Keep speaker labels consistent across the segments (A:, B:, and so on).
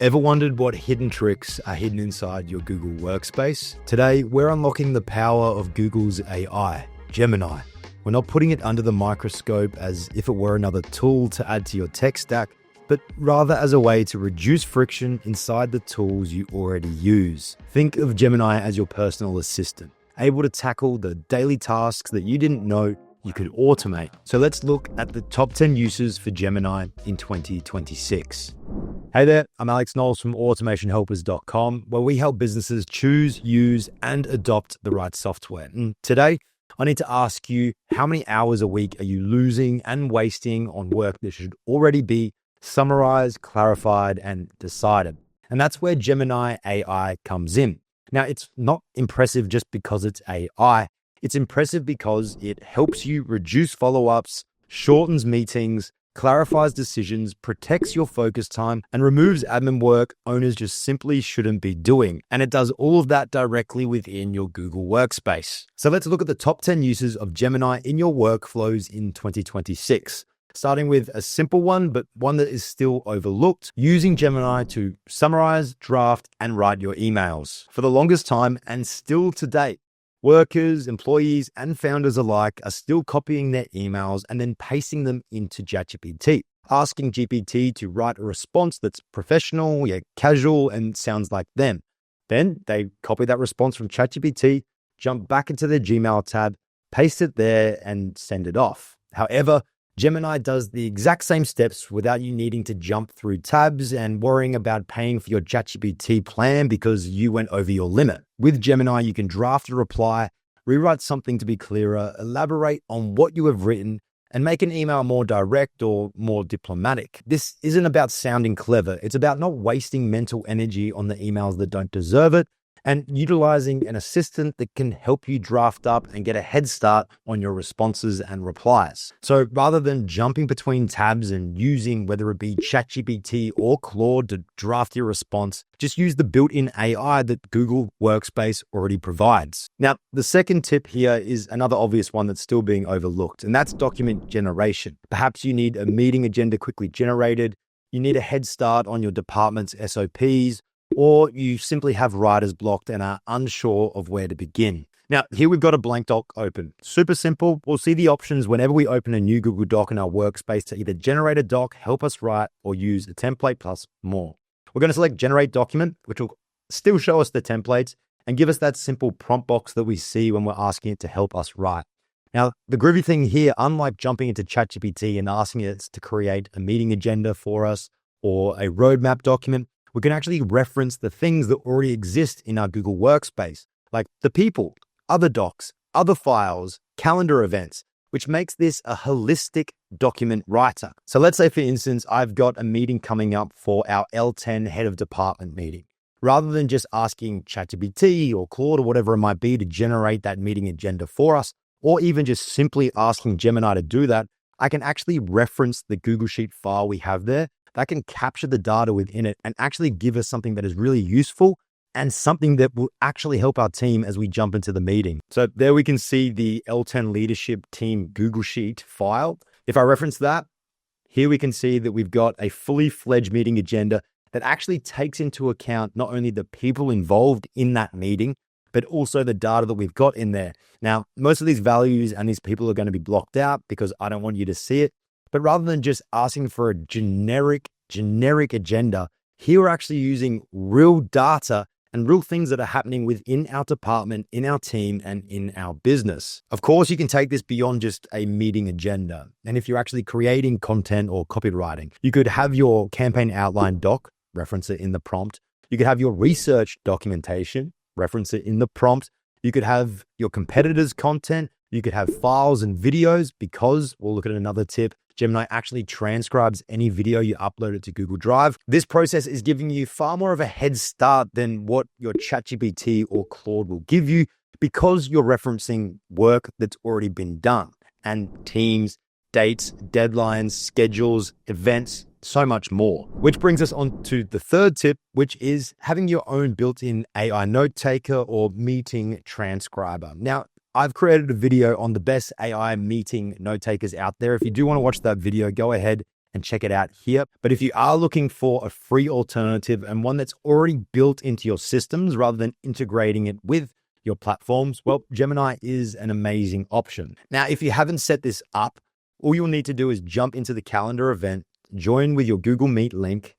A: Ever wondered what hidden tricks are hidden inside your Google Workspace? Today, we're unlocking the power of Google's AI, Gemini. We're not putting it under the microscope as if it were another tool to add to your tech stack, but rather as a way to reduce friction inside the tools you already use. Think of Gemini as your personal assistant, able to tackle the daily tasks that you didn't know you could automate. So let's look at the top 10 uses for Gemini in 2026. Hey there, I'm Alex Knowles from automationhelpers.com, where we help businesses choose, use, and adopt the right software. And today, I need to ask you, how many hours a week are you losing and wasting on work that should already be summarized, clarified, and decided? And that's where Gemini AI comes in. Now, it's not impressive just because it's AI. It's impressive because it helps you reduce follow-ups, shortens meetings, clarifies decisions, protects your focus time, and removes admin work owners just simply shouldn't be doing. And it does all of that directly within your Google Workspace. So let's look at the top 10 uses of Gemini in your workflows in 2026. Starting with a simple one, but one that is still overlooked, using Gemini to summarize, draft, and write your emails. For the longest time, and still to date, workers, employees, and founders alike are still copying their emails and then pasting them into ChatGPT, asking GPT to write a response that's professional, yet casual, and sounds like them. Then they copy that response from ChatGPT, jump back into their Gmail tab, paste it there, and send it off. However, Gemini does the exact same steps without you needing to jump through tabs and worrying about paying for your ChatGPT plan because you went over your limit. With Gemini, you can draft a reply, rewrite something to be clearer, elaborate on what you have written, and make an email more direct or more diplomatic. This isn't about sounding clever. It's about not wasting mental energy on the emails that don't deserve it, and utilizing an assistant that can help you draft up and get a head start on your responses and replies. So rather than jumping between tabs and using whether it be ChatGPT or Claude to draft your response, just use the built-in AI that Google Workspace already provides. Now, the second tip here is another obvious one that's still being overlooked, and that's document generation. Perhaps you need a meeting agenda quickly generated, you need a head start on your department's SOPs, or you simply have writer's blocked and are unsure of where to begin. Now, here we've got a blank doc open. Super simple. We'll see the options whenever we open a new Google Doc in our workspace to either generate a doc, help us write, or use a template plus more. We're going to select Generate Document, which will still show us the templates and give us that simple prompt box that we see when we're asking it to help us write. Now, the groovy thing here, unlike jumping into ChatGPT and asking it to create a meeting agenda for us or a roadmap document, we can actually reference the things that already exist in our Google Workspace, like the people, other docs, other files, calendar events, which makes this a holistic document writer. So let's say, for instance, I've got a meeting coming up for our L10 head of department meeting. Rather than just asking ChatGPT or Claude or whatever it might be to generate that meeting agenda for us, or even just simply asking Gemini to do that, I can actually reference the Google Sheet file we have there that can capture the data within it and actually give us something that is really useful and something that will actually help our team as we jump into the meeting. So there we can see the L10 leadership team Google Sheet file. If I reference that, here we can see that we've got a fully fledged meeting agenda that actually takes into account not only the people involved in that meeting, but also the data that we've got in there. Now, most of these values and these people are going to be blocked out because I don't want you to see it. But rather than just asking for a generic agenda, here we're actually using real data and real things that are happening within our department, in our team, and in our business. Of course, you can take this beyond just a meeting agenda. And if you're actually creating content or copywriting, you could have your campaign outline doc, reference it in the prompt. You could have your research documentation, reference it in the prompt. You could have your competitors' content. You could have files and videos because, we'll look at another tip, Gemini actually transcribes any video you uploaded to Google Drive. This process is giving you far more of a head start than what your ChatGPT or Claude will give you because you're referencing work that's already been done and teams, dates, deadlines, schedules, events, so much more. Which brings us on to the third tip, which is having your own built-in AI Notetaker or meeting transcriber. Now, I've created a video on the best AI meeting note takers out there. If you do want to watch that video, go ahead and check it out here. But if you are looking for a free alternative and one that's already built into your systems rather than integrating it with your platforms, well, Gemini is an amazing option. Now, if you haven't set this up, all you'll need to do is jump into the calendar event, join with your Google Meet link,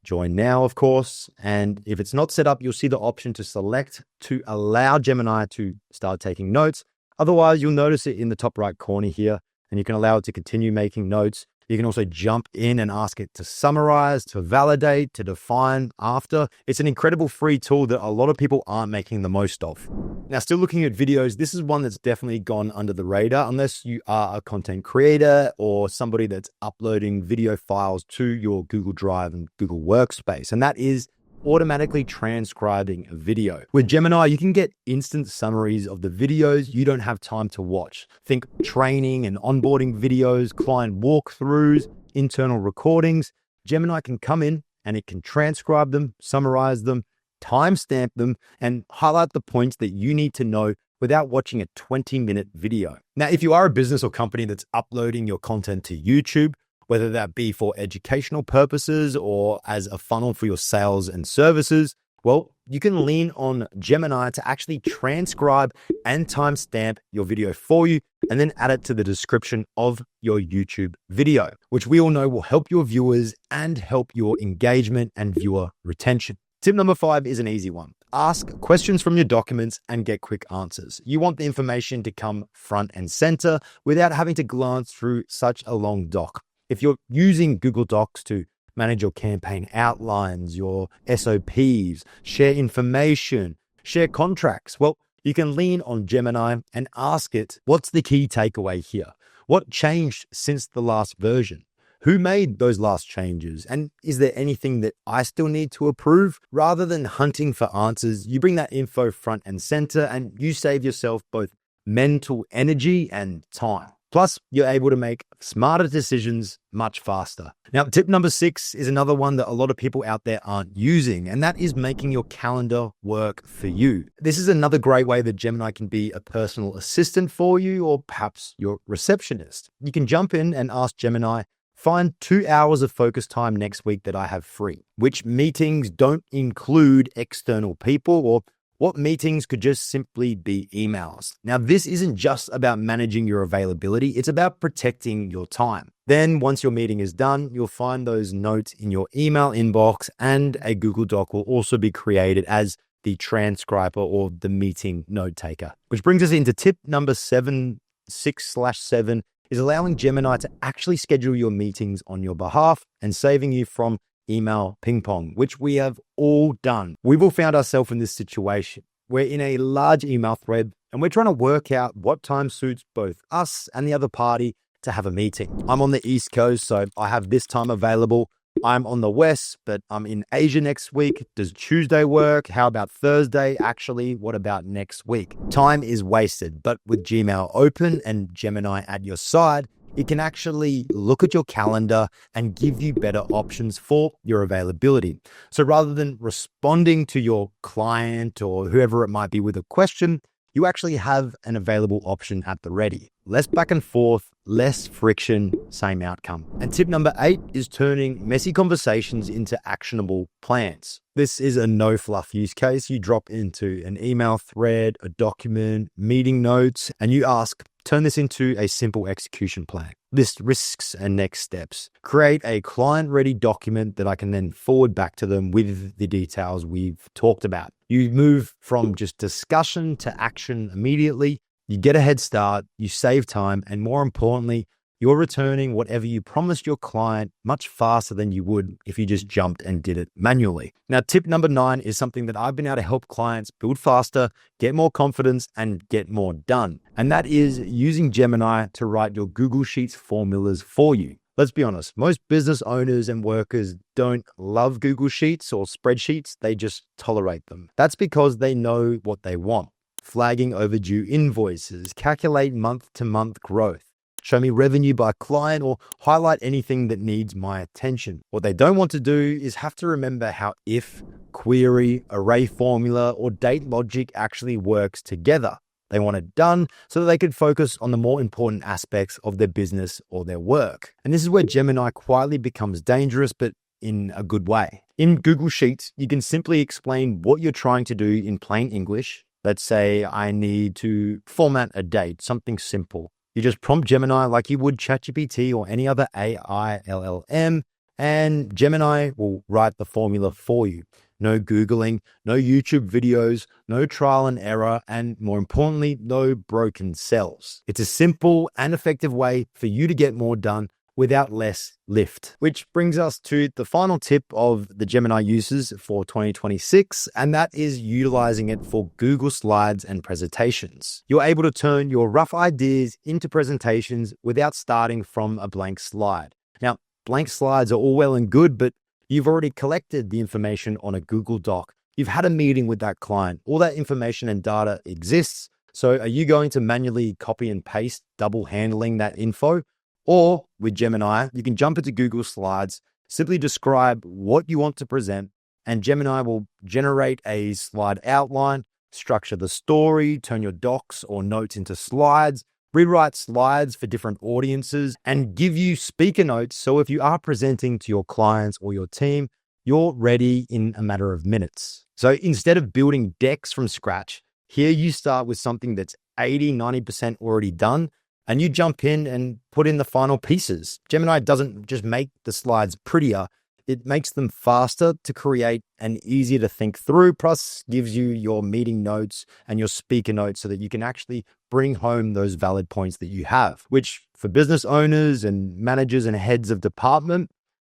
A: join now, of course. And if it's not set up, you'll see the option to select to allow Gemini to start taking notes. Otherwise, you'll notice it in the top right corner here, and you can allow it to continue making notes. You can also jump in and ask it to summarize, to validate, to define after. It's an incredible free tool that a lot of people aren't making the most of. Now, still looking at videos, this is one that's definitely gone under the radar unless you are a content creator or somebody that's uploading video files to your Google Drive and Google Workspace, and that is automatically transcribing a video. With Gemini, you can get instant summaries of the videos you don't have time to watch. Think training and onboarding videos, client walkthroughs, internal recordings. Gemini can come in and it can transcribe them, summarize them, timestamp them, and highlight the points that you need to know without watching a 20-minute video. Now, if you are a business or company that's uploading your content to YouTube, whether that be for educational purposes or as a funnel for your sales and services, well, you can lean on Gemini to actually transcribe and timestamp your video for you and then add it to the description of your YouTube video, which we all know will help your viewers and help your engagement and viewer retention. Tip number 5 is an easy one. Ask questions from your documents and get quick answers. You want the information to come front and center without having to glance through such a long doc. If you're using Google Docs to manage your campaign outlines, your SOPs, share information, share contracts, well, you can lean on Gemini and ask it, what's the key takeaway here? What changed since the last version? Who made those last changes? And is there anything that I still need to approve? Rather than hunting for answers, you bring that info front and center and you save yourself both mental energy and time. Plus, you're able to make smarter decisions much faster. Now, tip number 6 is another one that a lot of people out there aren't using, and that is making your calendar work for you. This is another great way that Gemini can be a personal assistant for you, or perhaps your receptionist. You can jump in and ask Gemini, find 2 hours of focus time next week that I have free. Which meetings don't include external people, or what meetings could just simply be emails. Now, this isn't just about managing your availability, it's about protecting your time. Then once your meeting is done, you'll find those notes in your email inbox, and a Google Doc will also be created as the transcriber or the meeting note taker. Which brings us into tip number 7, 6/7, is allowing Gemini to actually schedule your meetings on your behalf and saving you from email ping pong, which we have all done. We've all found ourselves in this situation. We're in a large email thread and we're trying to work out what time suits both us and the other party to have a meeting. I'm on the East Coast, so I have this time available. I'm on the West, but I'm in Asia next week. Does Tuesday work? How about Thursday? Actually, what about next week? Time is wasted, but with Gmail open and Gemini at your side, it can actually look at your calendar and give you better options for your availability. So rather than responding to your client or whoever it might be with a question, you actually have an available option at the ready. Less back and forth, less friction, same outcome. And tip number 8 is turning messy conversations into actionable plans. This is a no fluff use case. You drop into an email thread, a document, meeting notes, and you ask, turn this into a simple execution plan. List risks and next steps. Create a client-ready document that I can then forward back to them with the details we've talked about. You move from just discussion to action immediately. You get a head start, you save time, and more importantly, you're returning whatever you promised your client much faster than you would if you just jumped and did it manually. Now, tip number 9 is something that I've been able to help clients build faster, get more confidence, and get more done. And that is using Gemini to write your Google Sheets formulas for you. Let's be honest, most business owners and workers don't love Google Sheets or spreadsheets, they just tolerate them. That's because they know what they want. Flagging overdue invoices, calculate month-to-month growth, show me revenue by client, or highlight anything that needs my attention. What they don't want to do is have to remember how if, query, array formula, or date logic actually works together. They want it done so that they can focus on the more important aspects of their business or their work. And this is where Gemini quietly becomes dangerous, but in a good way. In Google Sheets, you can simply explain what you're trying to do in plain English. Let's say I need to format a date, something simple. You just prompt Gemini like you would ChatGPT or any other AI LLM, and Gemini will write the formula for you. No Googling, no YouTube videos, no trial and error, and more importantly, no broken cells. It's a simple and effective way for you to get more done without less lift. Which brings us to the final tip of the Gemini uses for 2026, and that is utilizing it for Google Slides and presentations. You're able to turn your rough ideas into presentations without starting from a blank slide. Now, blank slides are all well and good, but you've already collected the information on a Google Doc. You've had a meeting with that client. All that information and data exists. So are you going to manually copy and paste, double handling that info? Or with Gemini, you can jump into Google Slides, simply describe what you want to present, and Gemini will generate a slide outline, structure the story, turn your docs or notes into slides, rewrite slides for different audiences, and give you speaker notes. So if you are presenting to your clients or your team, you're ready in a matter of minutes. So instead of building decks from scratch, here you start with something that's 80-90% already done, and you jump in and put in the final pieces. Gemini doesn't just make the slides prettier, it makes them faster to create and easier to think through, plus gives you your meeting notes and your speaker notes so that you can actually bring home those valid points that you have, which for business owners and managers and heads of department,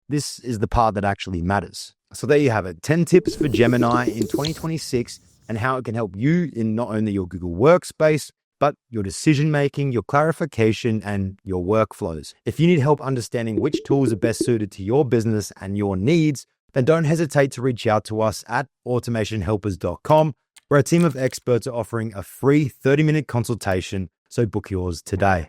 A: this is the part that actually matters. So there you have it, 10 tips for Gemini in 2026 and how it can help you in not only your Google Workspace, but your decision-making, your clarification, and your workflows. If you need help understanding which tools are best suited to your business and your needs, then don't hesitate to reach out to us at automationhelpers.com, where a team of experts are offering a free 30-minute consultation, so book yours today.